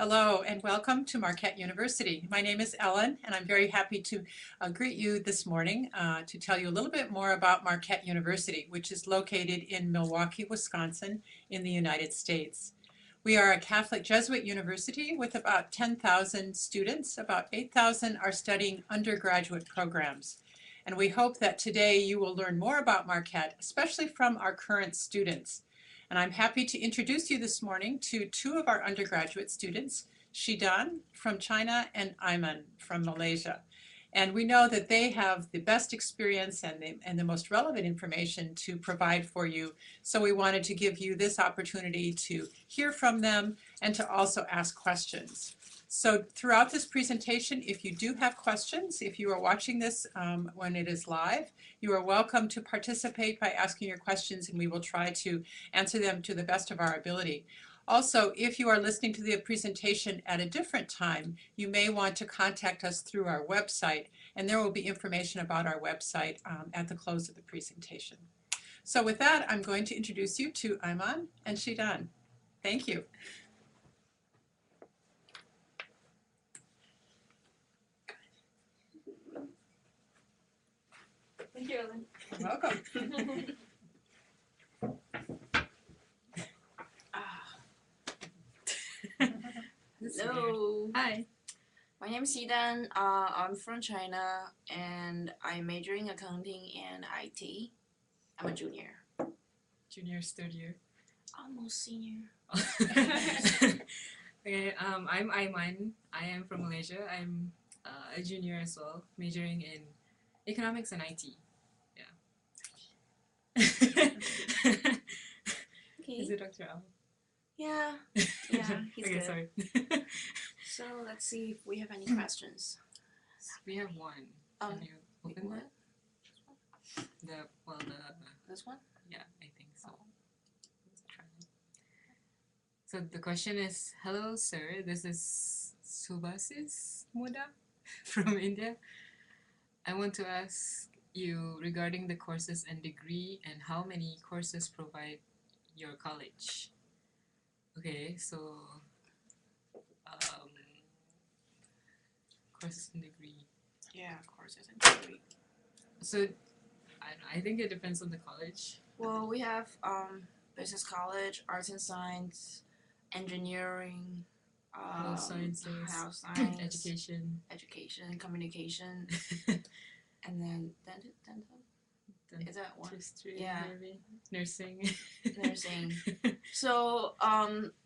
Hello and welcome to Marquette University. My name is Ellen and I'm very happy to greet you this morning to tell you a little bit more about Marquette University, which is located in Milwaukee, Wisconsin in the United States. We are a Catholic Jesuit university with about 10,000 students. About 8,000 are studying undergraduate programs. And we hope that today you will learn more about Marquette, especially from our current students. And I'm happy to introduce you this morning to two of our undergraduate students, Shidan from China and Ayman from Malaysia. And we know that they have the best experience and the most relevant information to provide for you. So we wanted to give you this opportunity to hear from them and to also ask questions. So throughout this presentation, if you do have questions, if you are watching this when it is live, you are welcome to participate by asking your questions and we will try to answer them to the best of our ability. Also, if you are listening to the presentation at a different time, you may want to contact us through our website, and there will be information about our website at the close of the presentation. So with that, I'm going to introduce you to Ayman and Shidan. Thank you. Thank you, Ellen. You're welcome. Hello. Hi. My name is Yidan. I'm from China and I'm majoring in accounting and IT. I'm a junior. Junior's third year. Almost senior. Okay, I'm Aiman. I am from Malaysia. I'm a junior as well, majoring in economics and IT. Yeah. Okay. Is it Dr. Al? Yeah. Yeah, he's Okay, good. sorry. So let's see if we have any questions. We have one. Um, Can you open what? that? The This one? yeah, I think so. Let's try it. So the question is, hello sir, this is Subhasis Muda from India. I want to ask you regarding the courses and degree and how many courses provide your college. Okay, so courses and degree. Yeah, courses and degree. So I think it depends on the college. Well, we have business college, arts and science, engineering, Health sciences, health science, education, communication, and then dental. Is that one? dentistry, Yeah. maybe nursing. Nursing. So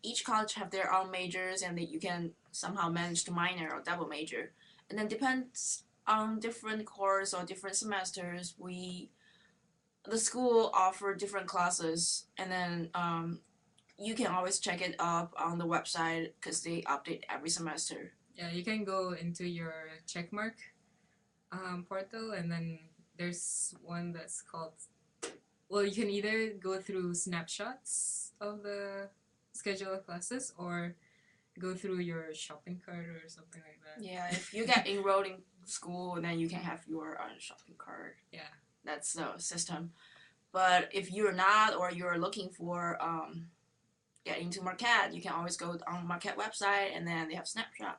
each college have their own majors, and that you can somehow manage to minor or double major, and then depends on different course or different semesters. The school offer different classes, and then you can always check it up on the website because they update every semester. Yeah, you can go into your checkmark portal, and then there's one that's called. Well, you can either go through snapshots of the schedule of classes or go through your shopping cart or something like that. Yeah, if you get enrolled in school, then you can have your shopping cart. Yeah. That's the system. But if you're not, or you're looking for getting to Marquette, you can always go on Marquette website, and then they have snapshot.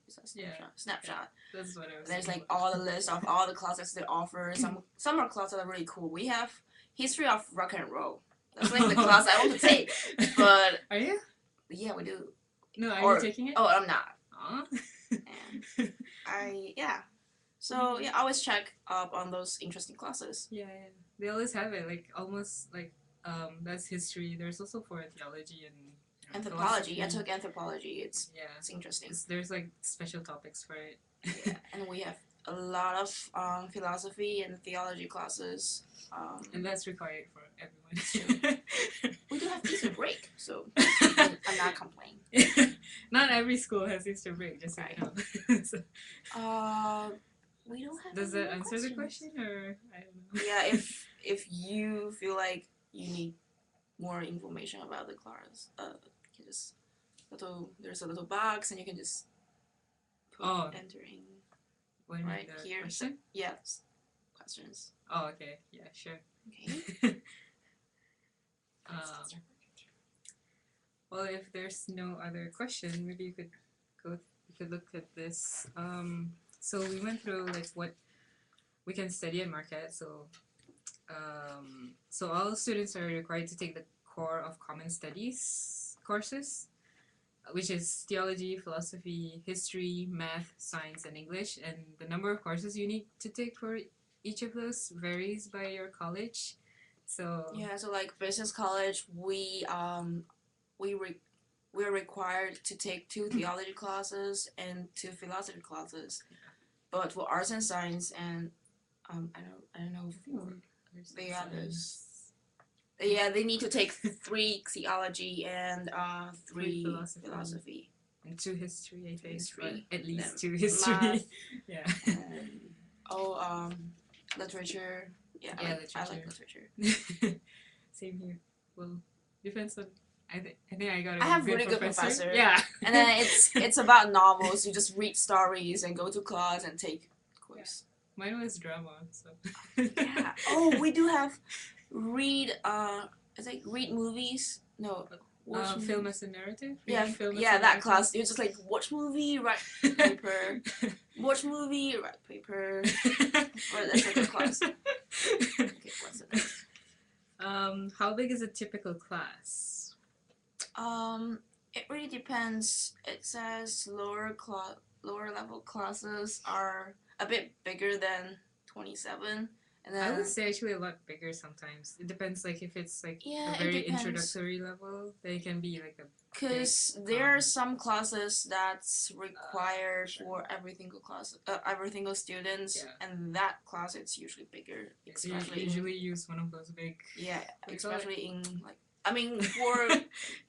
Is that snapshot? Yeah. Snapshot. That's what I was There's thinking like all the list of all the classes they offer. Some are classes that are really cool. We have history of rock and roll. That's like the class I want to take. But Are you? yeah, we do. No, are Or- you taking it? Oh, I'm not. Aw. And yeah. So yeah, always check up on those interesting classes. Yeah, they always have it. Like almost like that's history. There's also for theology and Anthropology. I philosophy. took anthropology. It's Yeah, interesting. there's like special topics for it. Yeah, and we have a lot of philosophy and theology classes. And that's required for everyone. We do have Easter break, so I'm not complaining. Not every school has Easter break, just so you know. So, We don't have. does any that more answer the questions. question, or I don't know? Yeah, if you feel like you need more information about the class, you can just there's a little box and you can just enter in. What do you mean, Right the here. question? Yes, questions. Oh, okay. Yeah, sure. Okay. Well, if there's no other question, maybe you could we could look at this. So we went through like what we can study at Marquette. So all students are required to take the core of common studies courses, which is theology, philosophy, history, math, science, and English. And the number of courses you need to take for each of those varies by your college. So Yeah, so like business college, we're required to take 2 theology classes and 2 philosophy classes. But for arts and science and I don't know for the others. Yeah, they need to take 3 theology and 3 philosophy. and 2 history, I think. History. Or at least Then 2 history. math. Yeah. Literature. Yeah, Yeah, I like literature. Same here. Well, depends on. I think I got a I have good really good professor. professor. Yeah. And then it's about novels. You just read stories and go to class and take quiz. Mine was drama, so. Yeah. Oh, we do have read movies. No, watch Film movies. as a narrative. Yeah, Reading film as yeah, a that narrative. class. You just like watch movie, write paper. Watch movie, write paper. Well, that's a good class. Okay, what's the next? How big is a typical class? It really depends. It says lower level classes are a bit bigger than 27, and I then would say actually a lot bigger sometimes. It depends, like if it's like Yeah, a it very depends. introductory level, they can be like a because there are some classes that's required for every single students, Yeah. and that class it's usually bigger, you especially usually use one of those big. yeah, we call it- especially in like I mean for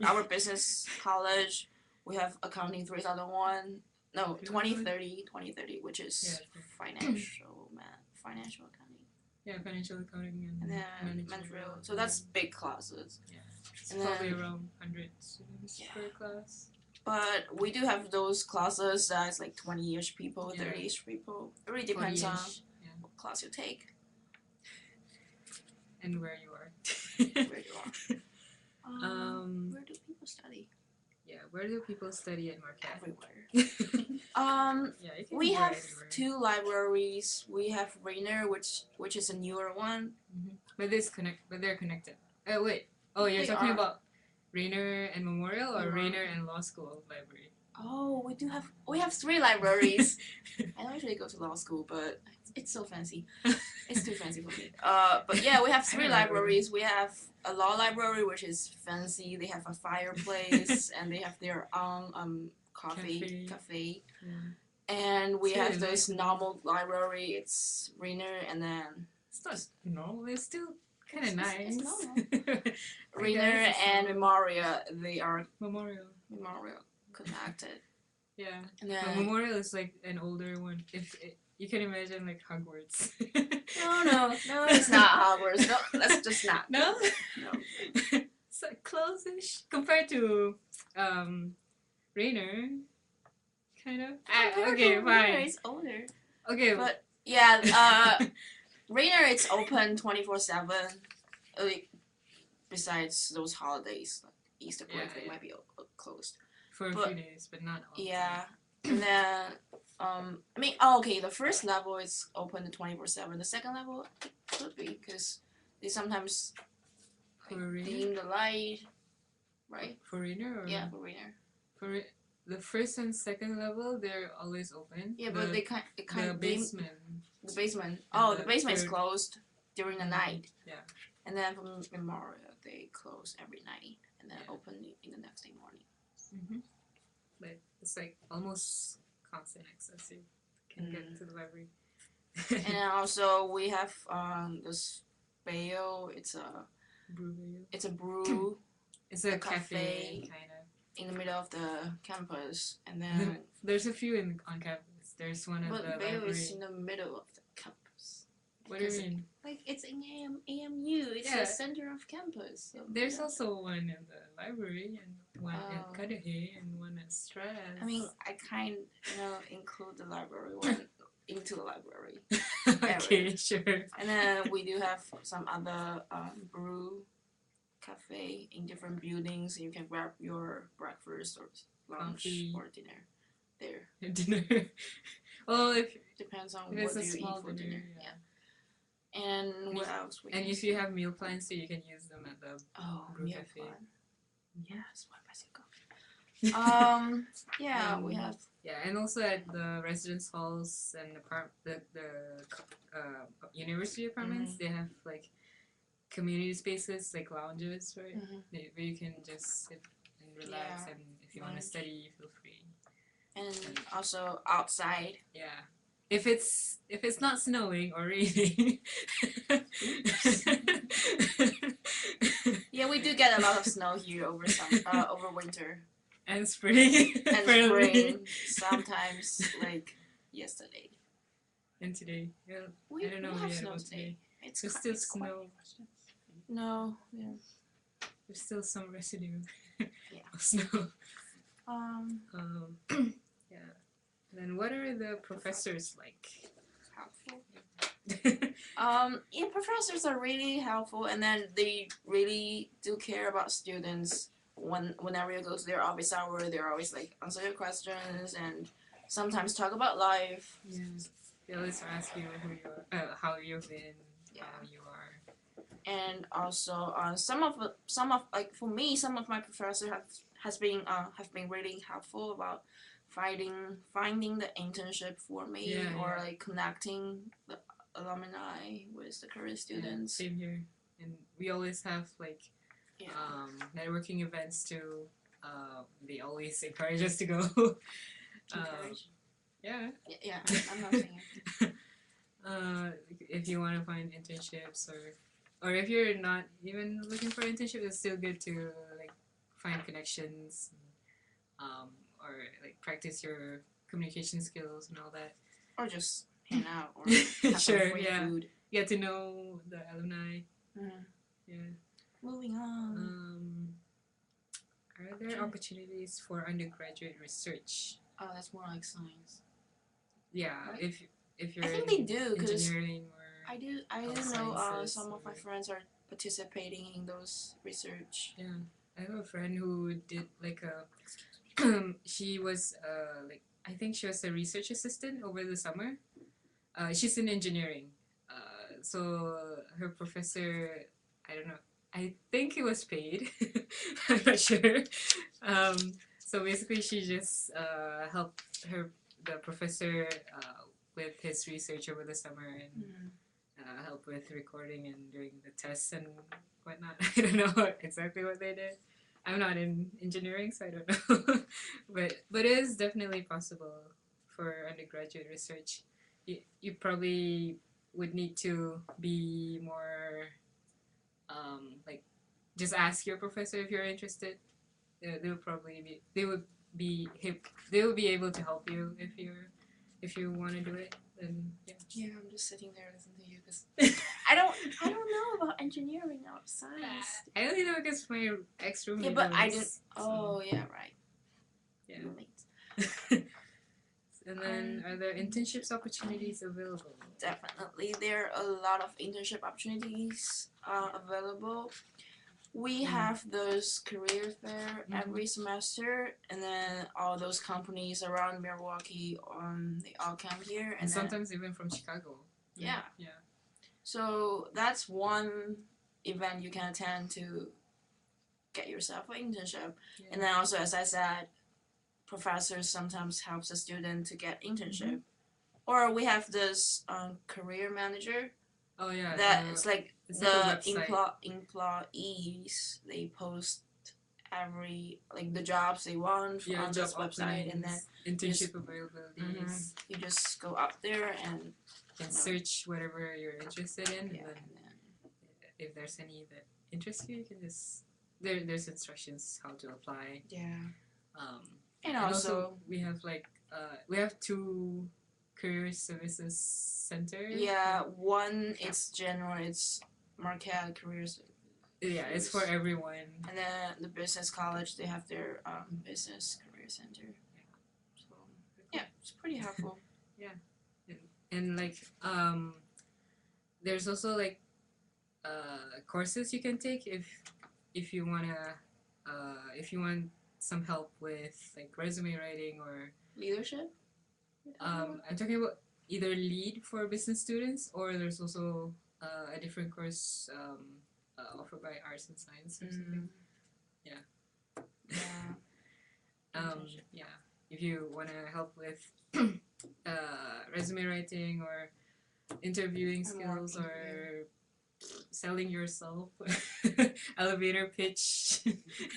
our business college, we have accounting 3001. No, 2030, which is Yeah. financial accounting, Yeah, financial accounting and then management. managerial. So that's big classes. Yeah. It's and probably then- around 100 students Yeah. per class. But we do have those classes that's like 20-ish people, Yeah. 30-ish people. It really depends on 40-ish, yeah. what class you take, And where you are. where you are. Where do people study? Yeah, where do people study at Marquette? Everywhere. Yeah, you can We go have anywhere. 2 libraries. We have Rainer, which is a newer one. But they're connected. Oh wait. Oh, you're They talking are. about Rainer and Memorial or Memorial. Rainer and Law School Library? Oh, we have 3 libraries. I don't usually go to law school, but it's so fancy. It's too fancy for me. But yeah, we have 3 I don't know. libraries. We have a law library, which is fancy. They have a fireplace and they have their own cafe. And we It's have really this nice. normal library. It's Rainer, and then It's not normal. It's still kind of It's nice. normal. I Rainer guess it's and normal. Memoria. They are Memorial. connected. Yeah. And But then Memorial is like an older one. You can imagine like Hogwarts. no, it's not Hogwarts. No, that's just not. No? No. It's like close-ish compared to Rainer. Kind of. Okay, Rainer, fine. it's older. Okay. But yeah, Rainer it's open 24/7. Besides those holidays, like Easter break, Yeah, they yeah. might be closed. for a but- few days, but not all. Yeah, and then okay, the first level is open to 24/7. The second level could be because they sometimes For Rainer? dim the light, right? For Rainer or Yeah, for Rainer. for the first and second level, they're always open. Yeah, but it the kind of dim. basement. The basement. And Oh, the the basement is third- closed during the night. Yeah. And then from Memorial, they close every night and then Yeah. open in the next day morning. Mm-hmm. But it's like almost constant access. You can get to the library. And then also we have this Bayo. It's a brew It's a a cafe, cafe. kind of. in the middle of the campus, and then There's a few on campus. There's one at the but Bayo library. is in the middle of the campus. What do you because mean? Like it's in AMU. It's Yeah. the center of campus. So, There's yeah. also one in the library and one at Oh. Cudahy and one at Strass. I mean, I kind include the library one into the library. okay, sure. And then we do have some other brew cafe in different buildings. You can grab your breakfast or lunch Coffee. or dinner. there. Dinner. Well, if Depends on it's what a do you small eat for dinner, dinner. yeah. And And what if- else? we And can if you have meal plans, so you can use them at the Oh, brew meal cafe. plan. Yes, what bicycle? Yeah, we And- have. Yeah, and also at the residence halls and university apartments, they have like community spaces like lounges, right? Where you can just sit and relax, Yeah, and if you want to lounge. study, feel free. And also outside. Yeah, if it's not snowing or raining. Yeah, we do get a lot of snow here over winter And spring. and apparently. spring. Sometimes like yesterday. And today, yeah, We I don't know we have yet snow about today. It's There's qui- still it's quite- snow. No, yeah. There's still some residue Yeah. of snow. Um, Yeah. Then what are the professors like? helpful. Yeah, professors are really helpful, and then they really do care about students. Whenever you go to their office hour, they're always like answer your questions and sometimes talk about life. Yeah. They always ask you who you are, how you've been, Yeah. how you are. And also, some of like for me, some of my professors have been really helpful about finding the internship for me Yeah, or yeah. like connecting the alumni with the current students. Yeah, same here. And we always have like Yeah. networking events too. They always encourage us to go. Encourage. Yeah. Yeah, I'm not saying it. If you want to find internships or if you're not even looking for an internship, it's still good to like find connections, or like practice your communication skills and all that. Or just hang out or have Sure, some free yeah. food. Get to know the alumni. Yeah. Moving on. Are there opportunities for undergraduate research? Oh, that's more like science. Yeah, Right? if you're I think in they do because engineering or I do know sciences some of my or- friends are participating in those research. yeah, I have a friend who did like a she was like I think she was a research assistant over the summer. She's in engineering. So her professor, I don't know. I think he was paid. I'm not sure. So basically, she just helped the professor with his research over the summer and help with recording and doing the tests and whatnot. I don't know exactly what they did. I'm not in engineering, so I don't know. but it is definitely possible for undergraduate research. You probably would need to be more like just ask your professor if you're interested. They'll probably be they will be able to help you if you want to do it. Then yeah. Yeah, I'm just sitting there listening to you because I don't know about engineering or science. I only know because my ex roommate. Yeah, but I does, didn't. so, Oh yeah, right. yeah. Roommates. And then, are there internships opportunities available? Definitely, there are a lot of internship opportunities available. We have those career fair every semester, and then all those companies around Milwaukee, they all come here, And and then, sometimes even from Chicago. yeah. Yeah. So that's one event you can attend to get yourself an internship, Yeah. and then also, as I said, professors sometimes helps a student to get internship, or we have this career manager. Oh yeah. That it's like it's the like a website. employees they post every like the jobs they want Yeah, on job this website, and then openings, internship availabilities. you just go up there and You can search whatever you're interested in, yeah, and then and then if there's any that interest you, you can just there's instructions how to apply. yeah, Um, and also we have like we have two career services centers. yeah, one it's general, it's Marquette careers, Yeah, it's for everyone. and then the business college they have their business career center. So yeah, it's pretty helpful. And like there's also like courses you can take if you wanna if you want some help with like resume writing or Leadership? I'm talking about either lead for business students, or there's also a different course offered by arts and science or something. Yeah. Yeah. If you want to help with resume writing or interviewing skills or selling yourself, elevator pitch.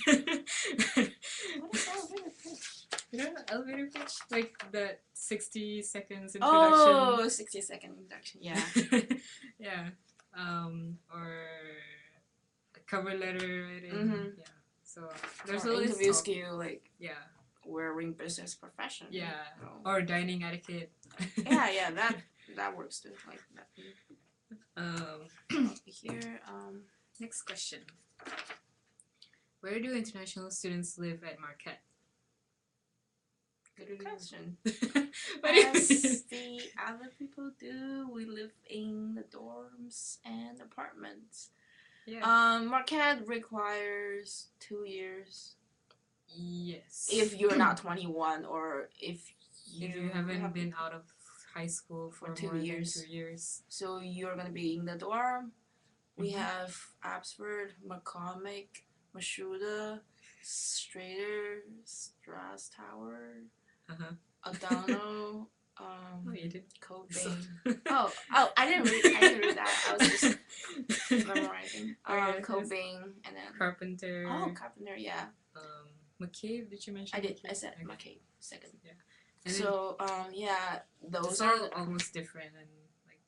What is elevator pitch? You know, elevator pitch, like that 60 seconds introduction. Oh, 60-second introduction. Yeah. Yeah. Or a cover letter writing. Mhm. Yeah. So there's Or a list interview of, skill, like yeah. wearing business profession. Yeah. Oh. Or dining etiquette. Yeah, that works too. Like that. Here, Next question. Where do international students live at Marquette? good question. What do you As mean? the other people do, we live in the dorms and apartments. Yeah. Marquette requires 2 years Yes. if you're not 21 or if you haven't been out of high school for 2 more years. than 2 years. So you're gonna be in the dorm. We Mhm. have Absford, McCormick, Mashuda, Strader, Strass Tower, Uh-huh. Adano, Oh, you did. Cobain. Oh, I didn't read that. I was just memorizing. Okay, Cobain and then Carpenter. Carpenter, yeah. McCabe, did you mention? I did. McCabe? I said Okay. McCabe second. Yeah. And So yeah, those it's are all almost different, and like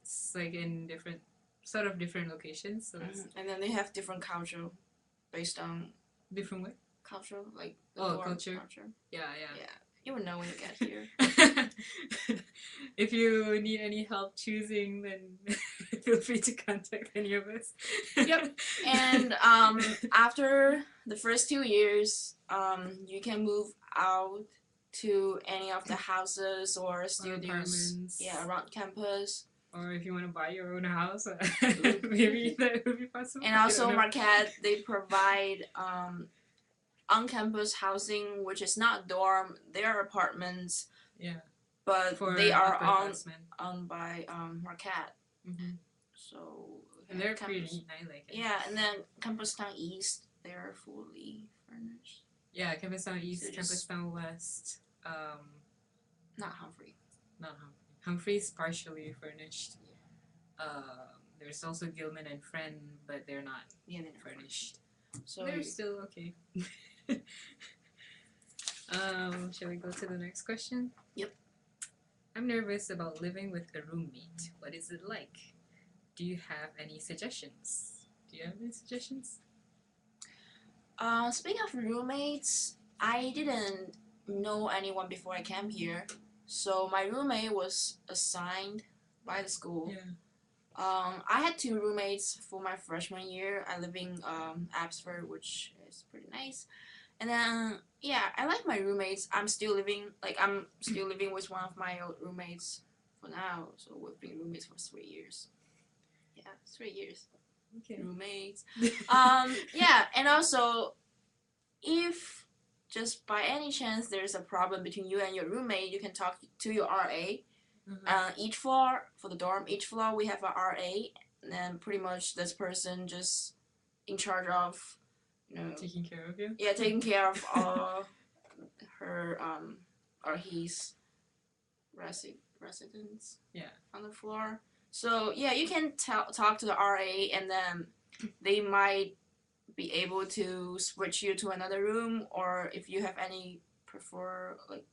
it's like in different different locations. So it's and then they have different culture based on different way. culture, like the Oh, dorm culture. Yeah. Yeah, you will know when you get here. If you need any help choosing, then feel free to contact any of us. Yep. And after the first 2 years, you can move out to any of the houses or studios, apartments. yeah, around campus. Or if you want to buy your own house, maybe that would be possible. And also Marquette, they provide on-campus housing, which is not dorm, they're apartments. Yeah. But For they are upperclassmen. owned by Marquette. Mm-hmm. So And they're campus, pretty neat, I like it. yeah, and then Campus Town East, they're fully furnished. Yeah, Campus Town East, So Campus Town West. Not Humphrey. Not Humphrey. Humphrey's partially furnished. There's also Gilman and Friend, but they're not They're furnished. So they're still okay. Shall we go to the next question? Yep. I'm nervous about living with a roommate. What is it like? Do you have any suggestions? Do you have any suggestions? Speaking of roommates, I didn't know anyone before I came here. So my roommate was assigned by the school. Yeah. I had 2 roommates for my freshman year. I live in Absford, which is pretty nice. And then yeah, I like my roommates. I'm still living with one of my old roommates for now. So we've been roommates for 3 years. Yeah, 3 years. Okay. Roommates. Yeah, and also if just by any chance there's a problem between you and your roommate, you can talk to your RA. Each floor, for the dorm, each floor we have a RA, and then pretty much this person just in charge of, Taking care of you? yeah, taking care of all her or his residents. Yeah. On the floor. So yeah, you can talk to the RA, and then they might be able to switch you to another room, or if you have any prefer like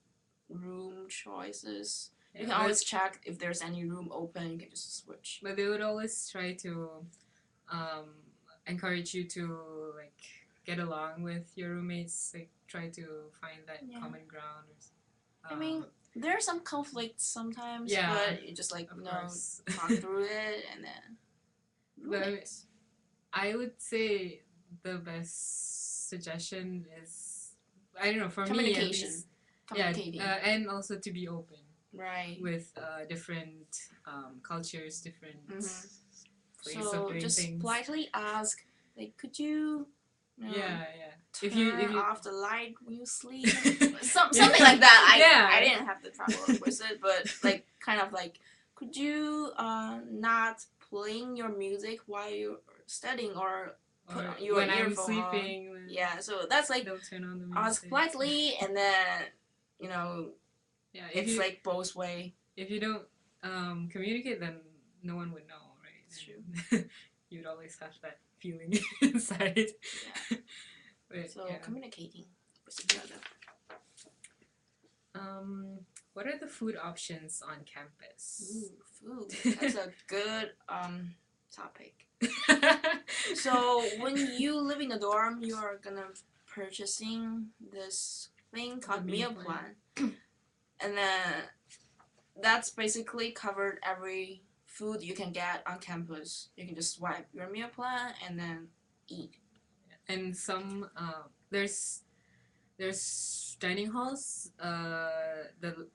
room choices. You can always check if there's any room open. You can just switch. But they would always try to encourage you to like get along with your roommates. Like try to find that common ground. I mean, there are some conflicts sometimes, Yeah, but you just like talk through it and then. Roommates. I would say the best suggestion is, I don't know, for me at least, Communicating. and also to be open. Right. With different cultures, different ways so of doing just things. politely ask, like, could you You know, Yeah. Turn If you off the light when you sleep. Something like that. I didn't have the trouble with it, but like kind of like, could you not playing your music while you're studying or put or your when I'm earphone sleeping, on? when Yeah, so that's like don't turn on the ask music. politely, and then you know Yeah, if it's you like both way. if you don't communicate, then no one would know, right? It's true. You'd always have that feeling inside. Yeah. But, So yeah. communicating with each other. What are the food options on campus? Ooh, food. That's a good topic. So when you live in a dorm, you are gonna purchasing this thing called The meal meal plan, and then that's basically covered every food you can get on campus. You can just swipe your meal plan and then eat. And some there's dining halls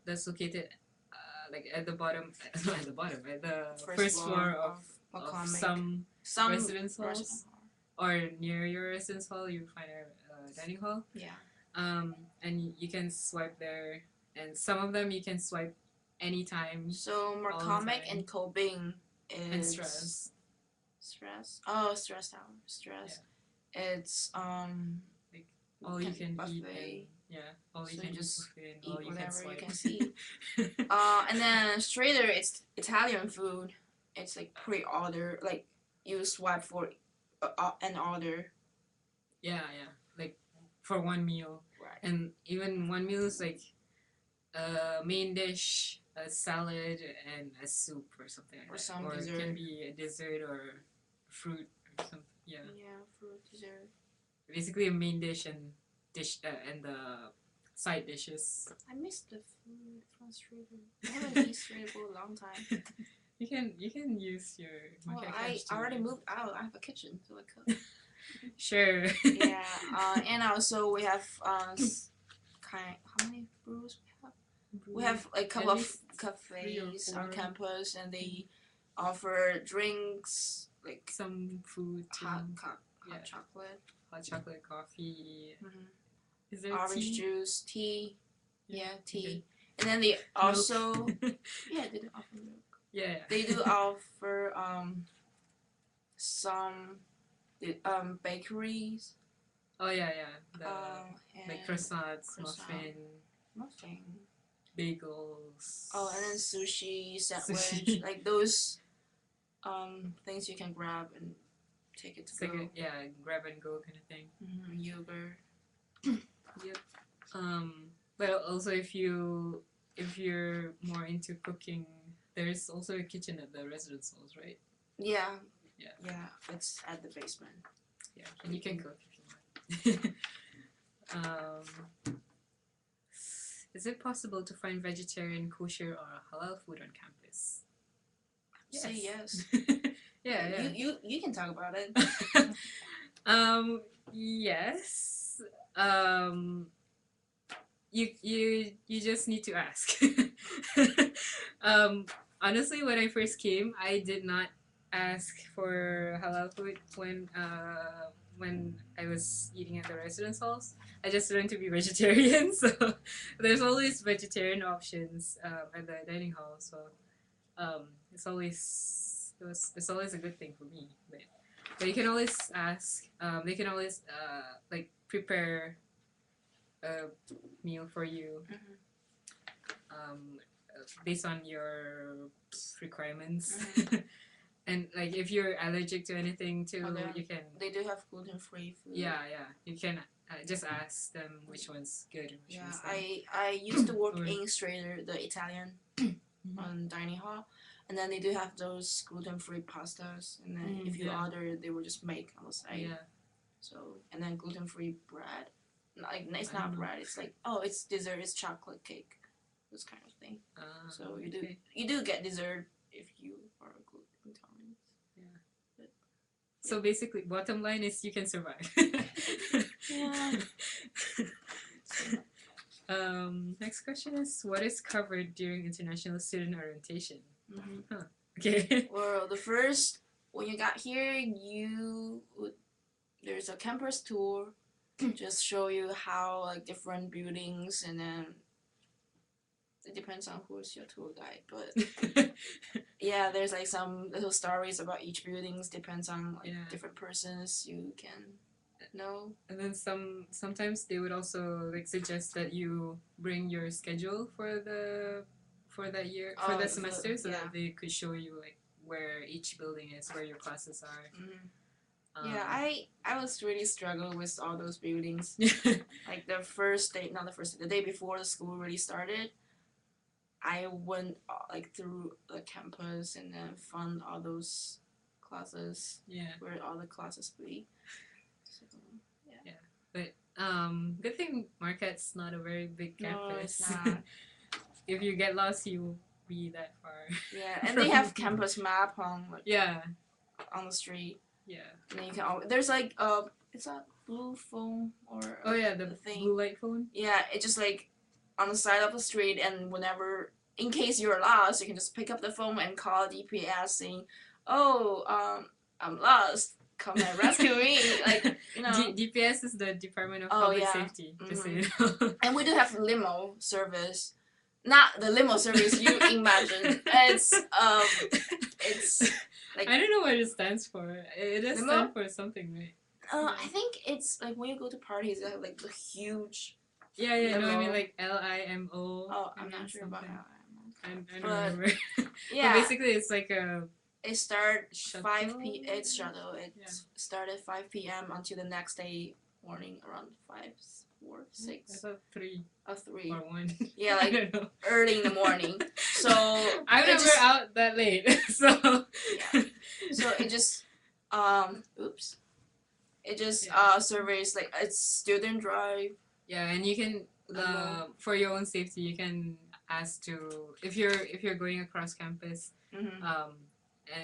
that's located like at the bottom not at the bottom at the first floor of some residence halls restaurant. or near your residence hall you find a dining hall. Yeah. And you can swipe there, and some of them you can swipe anytime. So McCormick and Cobing is and stress. Stress. Oh, stress out. Stress. Yeah. It's All you can buffet. eat. All you So can you just buffet and eat all you can whatever swipe. you can see. And then Strader, it's Italian food. It's like pre-order, like you swipe for an order. Yeah, like for one meal. Right. And even one meal is like a main dish, a salad, and a soup or something like Or that. some Or dessert. it can be a dessert or fruit or something. Yeah. Yeah, fruit dessert. Basically a main dish and and the side dishes. I missed the food from Strader. I haven't eaten Strader for a long time. You can use your Marquette I cash to already eat. moved out. I have a kitchen, so I cook. Sure. Yeah, and also we have how many brews we have? We have like a couple At of least 3 or cafes 4. on campus, and they offer drinks like some food too. hot Yeah. chocolate, Hot chocolate, coffee. Mhm. Is there orange tea? juice, tea. Yeah, tea. Okay. And then they also Milk. yeah, they do offer milk. Yeah. They do offer some bakeries. Oh yeah. The like And croissants, croissant. muffin, bagels. Oh, and then sushi, sandwich, Sushi. like those things you can grab and take it to It's go. like grab and go kind of thing. Yogurt. Yep. But also if you're more into cooking, there's also a kitchen at the residence halls, right? Yeah. Yeah. Yeah, it's at the basement. Yeah, and you can cook if you want. Is it possible to find vegetarian, kosher, or halal food on campus? Say yes. Yeah. You can talk about it. Yes. You just need to ask. Honestly, when I first came, I did not ask for halal food when I was eating at the residence halls. I just learned to be vegetarian, so there's always vegetarian options at the dining hall. So it's always a good thing for me. But you can always ask. They can always like prepare a meal for you based on your requirements. And like if you're allergic to anything too, you can. They do have gluten-free food. Yeah. You can just ask them which one's good and which one's not. I used to work in Strader, the Italian on dining hall, and then they do have those gluten-free pastas, and then if you order, they will just make on the side. Yeah. So and then gluten-free bread. Like it's not bread. It's like it's dessert. It's chocolate cake, this kind of thing. So you do get dessert if you are gluten intolerant. Yeah. But, so basically, bottom line is you can survive. Yeah. Next question is, what is covered during international student orientation? Mm-hmm. Okay. Well, the first when you got here, you would there's a campus tour, just show you how like different buildings, and then it depends on who's your tour guide. But yeah, there's like some little stories about each buildings. Depends on like different persons you can know. And then sometimes they would also like suggest that you bring your schedule for that year for that semester, so that they could show you like where each building is, where your classes are. Yeah, I was really struggling with all those buildings. Like the first day, not the first day, the day before the school really started, I went like through the campus and then found all those classes. Yeah. Where all the classes be. So, yeah. But good thing Marquette's not a very big campus. No, it's not. If you get lost, you won't be that far. Yeah, and they have campus map on like, on the street. Yeah. And then you can there's like it's a blue phone or the thing. blue light phone. Yeah, it's just like on the side of the street, and whenever, in case you're lost, you can just pick up the phone and call DPS saying, "Oh, I'm lost. Come and rescue me!" Like, you know. DPS is the Department of Public Safety. Just so you know. And we do have limo service. Not the limo service you imagine. It's like, I don't know what it stands for. It does limo? stand for something, right? I think it's like when you go to parties, they have like the huge. Yeah. No, I mean like LIMO. Oh, I'm not sure about LIMO. I don't remember. Yeah. But basically, it's like a. It starts shuttle? 5 p. It's shuttle. It started 5 p.m. until the next day morning around 5, 4, 6. I thought 3. Or 3. Or 1. Yeah, I like don't know. early in the morning. So I'm never out that late. So. Yeah. So it just oops. It just surveys like it's student drive. Yeah, and you can for your own safety, you can ask to if you're going across campus, and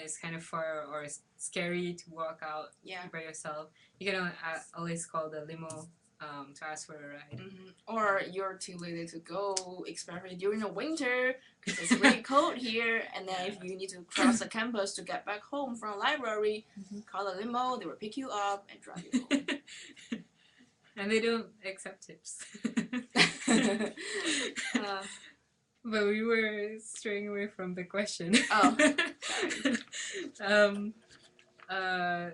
it's kind of far or it's scary to walk out by yourself, you can always call the limo to ask for a ride. Or you're too late to go, especially during the winter because it's really cold here. And then if you need to cross the campus to get back home from the library, call a limo. They will pick you up and drive you home. And they don't accept tips. But we were straying away from the question. Oh,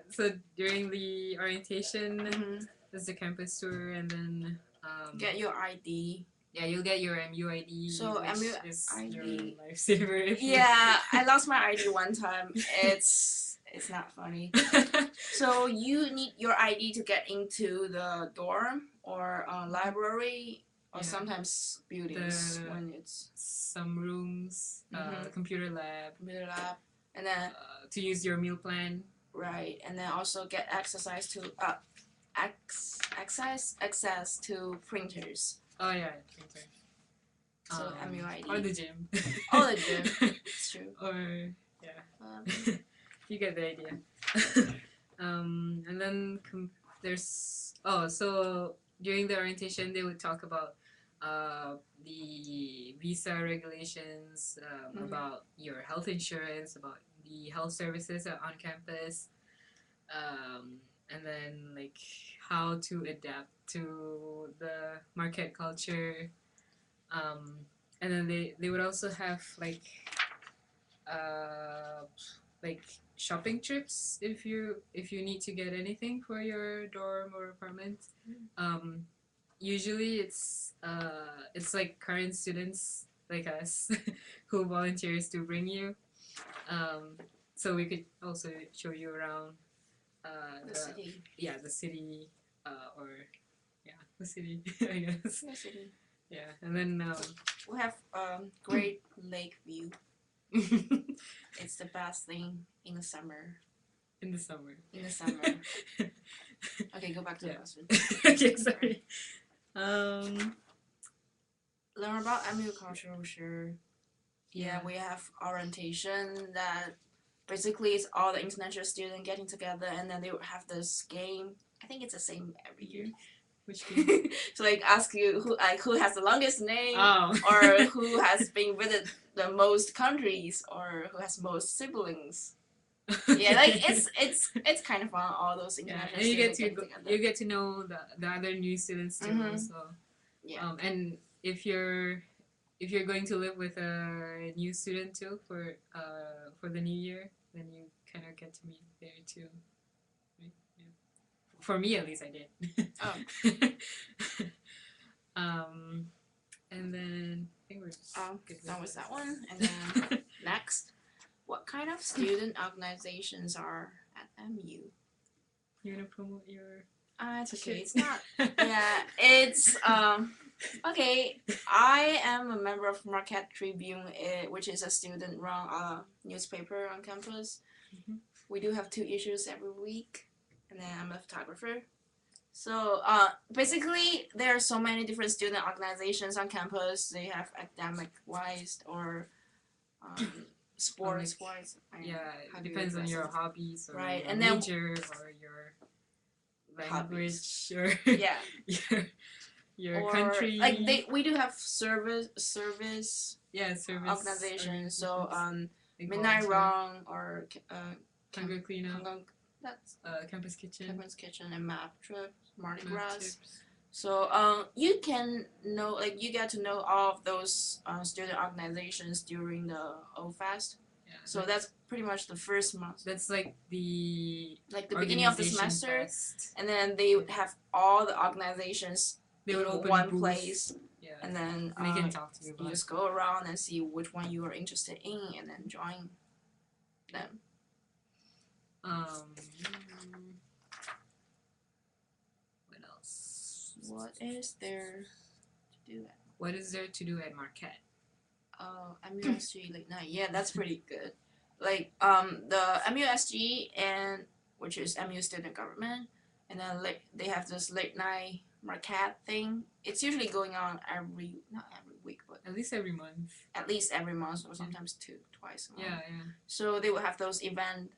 so during the orientation, there's the campus tour, and then get your ID. Yeah, you'll get your MUID. So which is your lifesaver. I lost my ID one time. It's not funny. So you need your ID to get into the dorm or library. Or sometimes buildings when it's some rooms, computer lab, and then to use your meal plan. Right, and then also get access to access to printers. Oh yeah, printers. So MUID. Or the gym. Or the gym. It's true. Or you get the idea. And then there's so during the orientation they would talk about the visa regulations, about your health insurance, about the health services on campus, and then like how to adapt to the Marquette culture, and then they would also have like shopping trips if you need to get anything for your dorm or apartment. Usually it's like current students like us who volunteers to bring you. So we could also show you around the city. Yeah, the city, the city, I guess. The city. Yeah, and then we have great lake view. It's the best thing in the summer. In the summer. Okay, go back to the question. Okay, sorry. Learn about MU culture, sure. Yeah, we have orientation that basically it's all the international students getting together, and then they would have this game. I think it's the same every year. Which game? So like ask you who has the longest name, or who has been visited the most countries, or who has most siblings. Yeah, like it's kind of fun. All those Yeah, international and you get students to getting together. you get to know the other new students too. Mhm. So Yeah. and if you're going to live with a new student too for the new year, then you kind of get to meet there too. Right? Yeah. For me, at least, I did. Oh. And then I think we're just good with That was that one. And that. then next, what kind of student organizations are at MU? You're gonna promote your. It's okay. shit? It's not. Yeah, it's okay. I am a member of Marquette Tribune, which is a student-run newspaper on campus. Mhm. We do have 2 issues every week, and then I'm a photographer. So basically, there are so many different student organizations on campus. They have academic-wise or sports-wise. Yeah, How it do you depends on address your it? hobbies or Right, your and then- major or your Hobbies. language or Yeah. your Or country. like we do have service yeah, service organizations. So like Midnight volunteer, Run or hunger cleanup, that's campus kitchen, Campus Kitchen and Map Trip, Mardi map Gras. trips. So you can know like you get to know all of those student organizations during the O-Fest. Yeah, So that's pretty much the first month, that's like the like the beginning of the organization semester, fest. and then they would have all the organizations They would in open a one booth. place, Yeah, and then and they can talk to you you about it. just go around and see which one you are interested in, and then join them. What else? What is there to do at? What is there to do at Marquette? MUSG late night. Yeah, that's pretty good. Like the MUSG and which is MU Student Government, and then they have this late night Marquette thing. It's usually going on not every week, but At least every month. at least every month or sometimes twice a month. Yeah, yeah. So they will have those events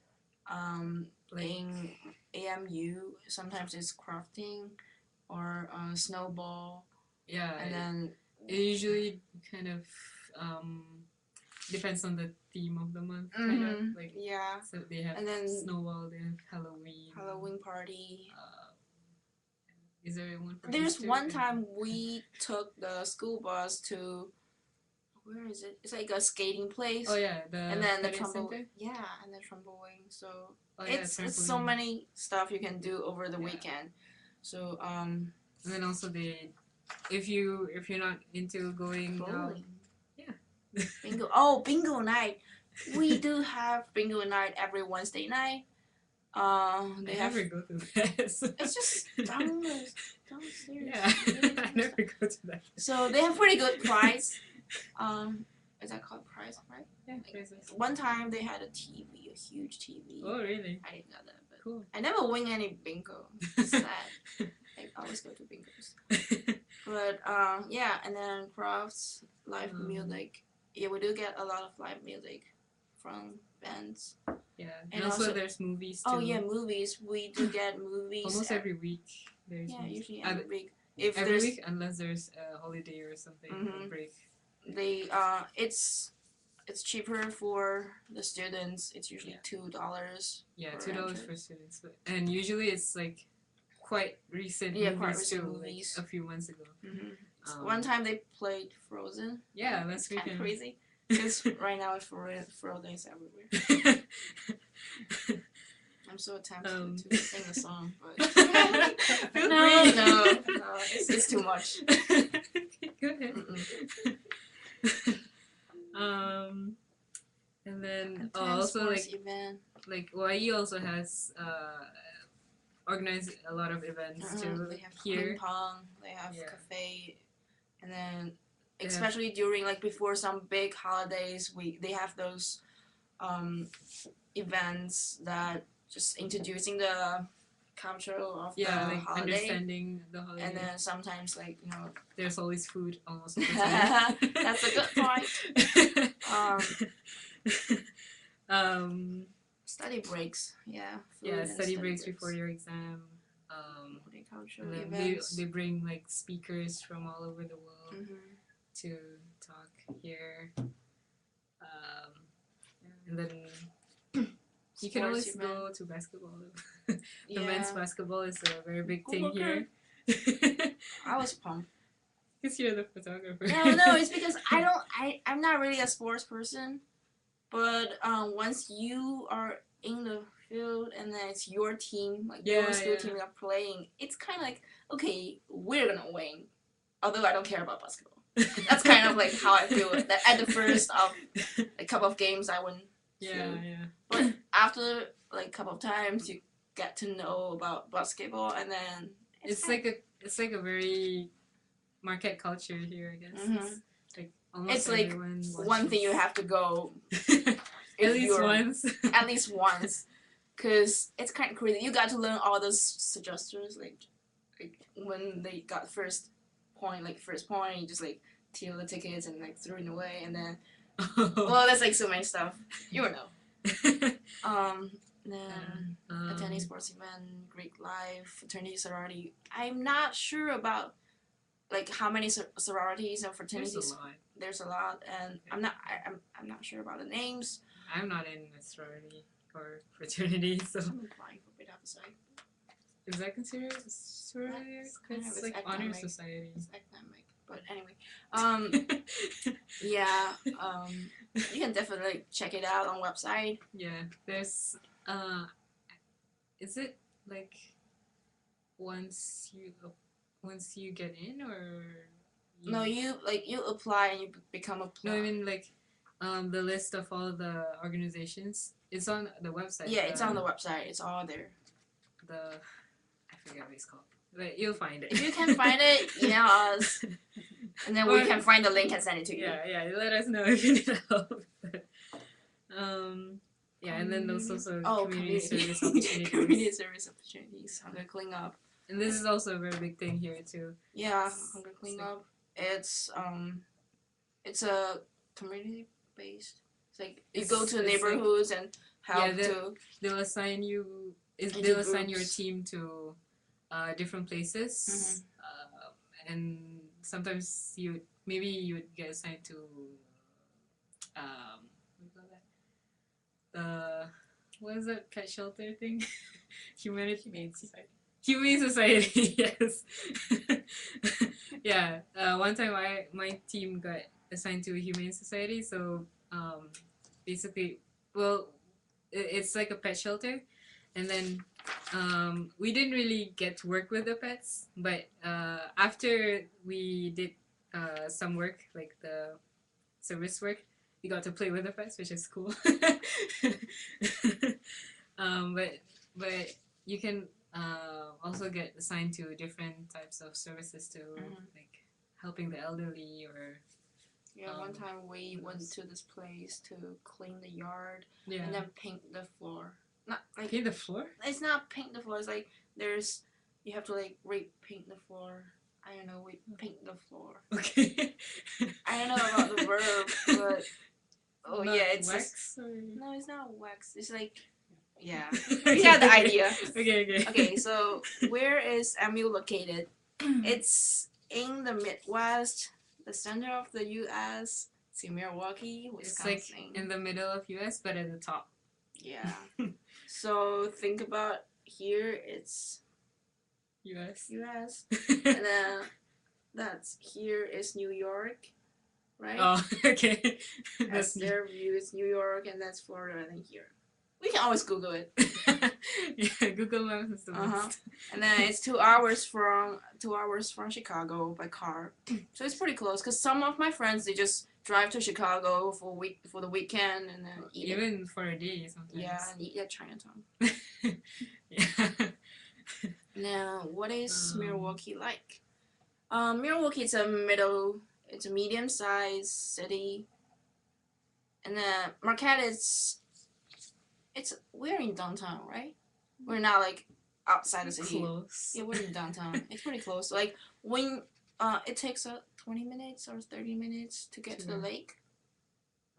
Like in AMU. Sometimes it's crafting or snowball, yeah, and then it usually kind of depends on the theme of the month, kind of like. yeah, So they have and then Snowball, they have Halloween. Halloween party. Is there one for There's Easter? one time we took the school bus to where is it? It's like a skating place. Oh yeah, the and then the Fitness trampoline. Center? Yeah, and the trampoline. So Oh yeah, it's so trampoline. many stuff you can do over the Yeah. weekend. So And then also if you're not into going out, bowling. yeah. Bingo. Oh, bingo night. We do have bingo night every Wednesday night. They I have. never go to that. So. It's just downstairs. Yeah, I never go to that. So they have pretty good price. Is that called price, right? Yeah, prizes. One time they had a TV, a huge TV. Oh really? I didn't know that, but Cool. I never win any bingo. It's sad. I always go to bingos. But yeah, and then crafts, live music. Yeah, we do get a lot of live music from bands. Yeah, And and also also- there's movies too. Oh yeah, movies. We do get movies. Almost every week there's Yeah, movies. usually every week. If Every there's week unless there's a holiday or something, a Mhm. break. they it's cheaper for the students. It's usually Yeah. $2. Yeah, For $2 entry. for students, and usually it's like quite recent Yeah, movies quite recent too, movies. like a few months ago. One time they played Frozen. Yeah, last It's kind of weekend. crazy. Because right now it's Frozen is everywhere. I'm so tempted to sing a song, but Feel no, free. it's too much. Go ahead. Mm-mm. And then And also sports event. like YU also has organized a lot of events too They have here. ping pong. They have Yeah. cafe, and then They have- especially during like before some big holidays, they have those events that just introducing the culture of Yeah, the like holiday. understanding the holiday. And then sometimes like There's always food almost all the time. That's a good point. Study breaks, yeah. Food Yeah, and study breaks before your exam. Cultural And then events. they bring like speakers from all over the world Mhm. to talk here. And then You can always event. go to basketball. The men's basketball is a very big thing here. I was pumped. Because you're the photographer. No, it's because I'm not really a sports person, but once you are in the field and then it's your team, like your school team are playing, it's kind of like, okay, we're gonna win. Although I don't care about basketball. That's kind of like how I feel. That at the first of a couple of games, I win. Yeah. But after like a couple of times, you get to know about basketball, and then it's like a very Marquette culture here, I guess. Mm-hmm. It's like almost it's like one thing you have to go at least once. At least once, because it's kind of crazy. You got to learn all those suggestions, like when they got first point, you just like steal the tickets and like throw it away, and then well, that's like so many stuff. You will know. Then attending sports event, Greek life, fraternity, sorority. I'm not sure about like how many sororities and fraternities. There's a lot, and I'm not sure about the names. I'm not in a sorority or fraternity, so. I'm applying for Beta Psi. Is that considered a sorority? It's like honor society. It's academic, but anyway, yeah, you can definitely check it out on website. Yeah, there's is it like once you get in, or no, you apply and you become a no, I mean like the list of all the organizations, it's on the website. Yeah, it's on the website, it's all there. I forget what it's called, but you'll find it. If you can find it, email us, and then we can find the link and send it to you. Yeah, let us know if you need help. Yeah, and then there's also community service opportunities. Community service opportunities, hunger cleanup. And this is also a very big thing here too. Yeah, hunger cleanup. It's a community based. It's like you go to neighborhoods and help they'll assign you. They'll assign your team to different places, and sometimes you would get assigned to what is that pet shelter thing? Humane Society. Humane Society, yes. Yeah. One time my team got assigned to a Humane Society, so basically, well, it's like a pet shelter, and then we didn't really get to work with the pets, but after we did some work, like the service work, we got to play with the pets, which is cool. But you can also get assigned to different types of services too, like helping the elderly or. Yeah, one time we went to this place to clean the yard and then paint the floor. Not like paint the floor? It's not paint the floor. It's like you have to like paint the floor. I don't know, paint the floor. Okay. I don't know about the verb, but it's wax. No, it's not wax. It's like you got the idea. Okay, so where is MU located? It's in the Midwest, the center of the U.S. It's in Milwaukee, Wisconsin. It's like in the middle of U.S., but at the top. Yeah. So think about here, it's U.S. and then here is New York, right? Oh, okay. That's their view. It's New York, and that's Florida, and then here. We can always Google it. Yeah, Google Maps is the best. And then it's 2 hours from Chicago by car, so it's pretty close. Cause some of my friends, they just drive to Chicago for the weekend and then eat even for a day sometimes. Yeah, and eat at Chinatown. Yeah. Now, what is Milwaukee like? Milwaukee is a medium-sized city, and then Marquette we're in downtown, right? We're not like outside the city. Close. Yeah, we're in downtown. It's pretty close. Like when it takes 20 minutes or 30 minutes to get to the lake.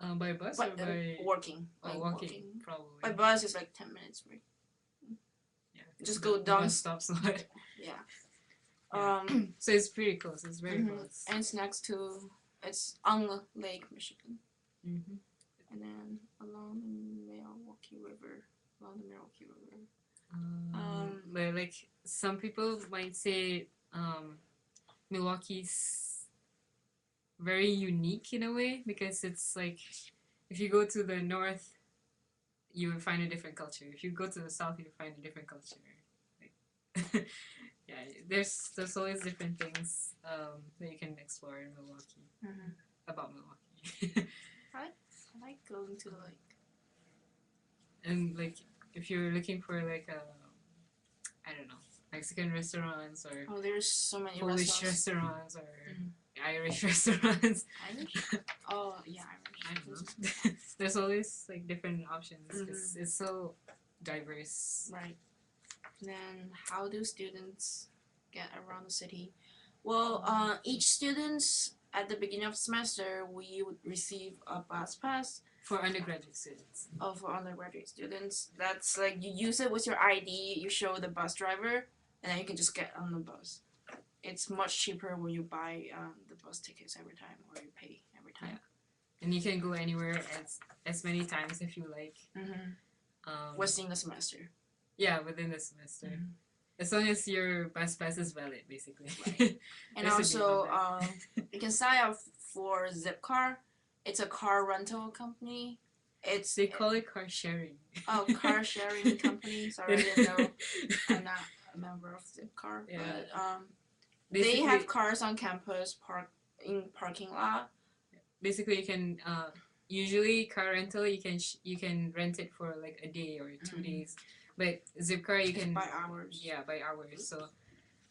By bus or by walking? Walking, probably. By bus is like 10 minutes, right? Yeah. Just go down. Bus stops. Yeah. So it's pretty close. It's very close. And it's on the Lake Michigan. Mm-hmm. And then along the Milwaukee River. along the Milwaukee River. But like some people might say Milwaukee's very unique in a way because it's like if you go to the north, you will find a different culture. If you go to the south, you'll find a different culture. Like, yeah, there's always different things that you can explore in Milwaukee about Milwaukee. I like going to like. And like if you're looking for like I don't know, Mexican restaurants or There's so many Polish restaurants. restaurants or Irish restaurants. Irish? Oh yeah, I Irish. don't know. There's always like different options because it's so diverse. Right. Then how do students get around the city? Well, each students at the beginning of semester we would receive a bus pass. For undergraduate students. Oh, for undergraduate students, that's like you use it with your ID. You show the bus driver, and then you can just get on the bus. It's much cheaper when you buy the bus tickets every time, or you pay every time. Yeah. And you can go anywhere as many times if you like. Within the semester. Yeah, within the semester. As long as your bus pass is valid, basically. Right. And also, you can sign up for Zipcar. It's a car rental company. They call it car sharing. Oh, car sharing company. Sorry, I didn't know. I'm not a member of Zipcar. Yeah. But they have cars on campus in parking lot. Basically, you can usually car rental you can rent it for like a day or 2 days, but Zipcar you can by hours. Yeah, by hours. So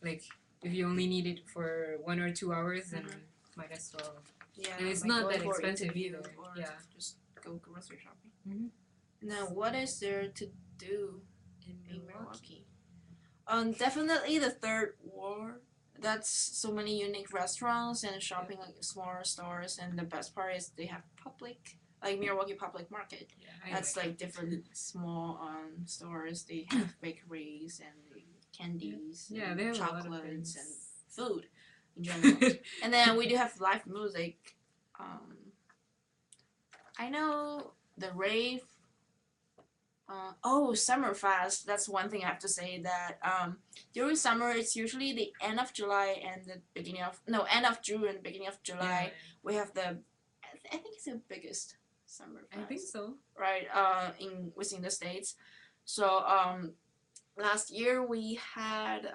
like if you only need it for 1 or 2 hours, then might as well. Yeah, and it's like not that expensive either. Yeah, just go grocery shopping. Now, what is there to do in Milwaukee? Definitely the third ward. That's so many unique restaurants and shopping like smaller stores, and the best part is they have Milwaukee Public Market. Yeah, that's like different small stores. They have bakeries and candies, yeah, they have chocolates and food in general. And then we do have live music. I know the rave. Summerfest. That's one thing I have to say that during summer it's usually the end of July and the end of June and beginning of July. We have I think it's the biggest Summerfest. I think so. Right. Within the States. So last year we had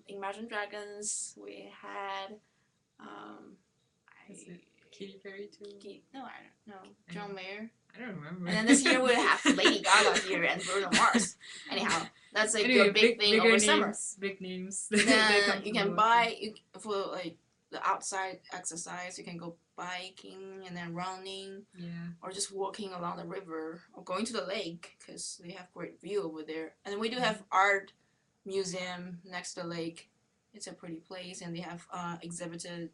Imagine Dragons. We had Is it Katy Perry too? No, I don't know. John Mayer. I don't remember. And then this year we have Lady Gaga here and Bruno Mars. Anyhow, that's like a big thing over summer. Big names. Then you can buy for like the outside exercise. You can go biking and then running, or just walking along the river or going to the lake because they have great view over there. And we do have art museum next to the lake. It's a pretty place, and they have exhibitions.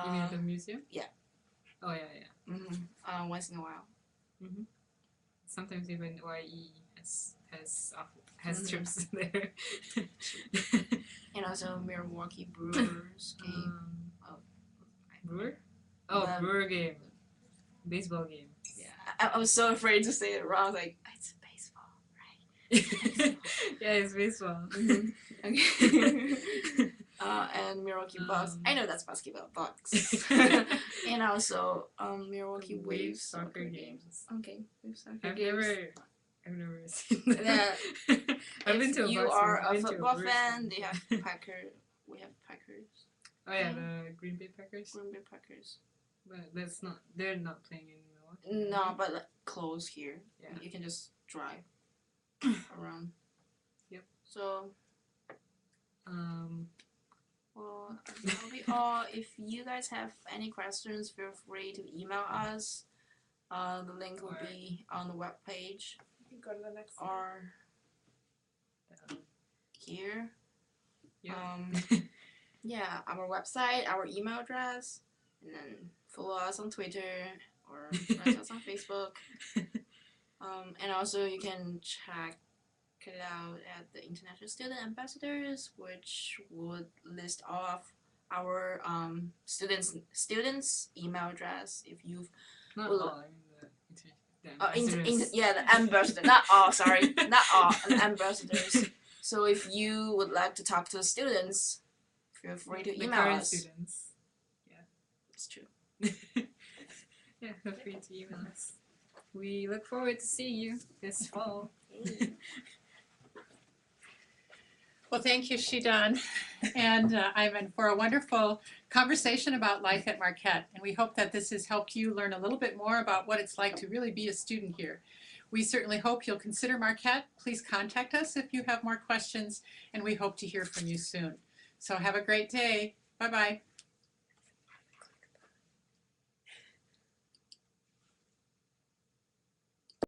You mean at the museum? Yeah. Oh yeah. Once in a while. Sometimes even YE has trips there. And also Milwaukee Brewers game. Brewer? Oh, Brewer game. Baseball game. Yeah. I was so afraid to say it wrong. Like, it's baseball, right? Yeah, it's baseball. Okay. And Milwaukee Bucks. I know that's basketball. Bucks. And also Milwaukee Waves soccer games. Okay, Waves soccer games. I've never seen that. I've been to a you are a football fan, they have Packers. We have Packers. Oh yeah, the Green Bay Packers. Green Bay Packers. But they're not playing in Milwaukee. No, but like, close here. Yeah. You can just drive around. Yep. So. Well, that'll be all. If you guys have any questions, feel free to email us. The link will be on the webpage. You can go to the next or here. Yeah. Our website, our email address, and then follow us on Twitter or like us on Facebook. And also you can check it out at the International Student Ambassadors, which would list off our students' email address if you've not all. Yeah, the ambassador. Not all, sorry, not all, ambassadors. So if you would like to talk to the students, feel free to the email current us. students. It's true. Yeah, feel free to email us. We look forward to seeing you this fall. Well, thank you, Shidan, and Ivan, for a wonderful conversation about life at Marquette. And we hope that this has helped you learn a little bit more about what it's like to really be a student here. We certainly hope you'll consider Marquette. Please contact us if you have more questions, and we hope to hear from you soon. So have a great day. Bye-bye.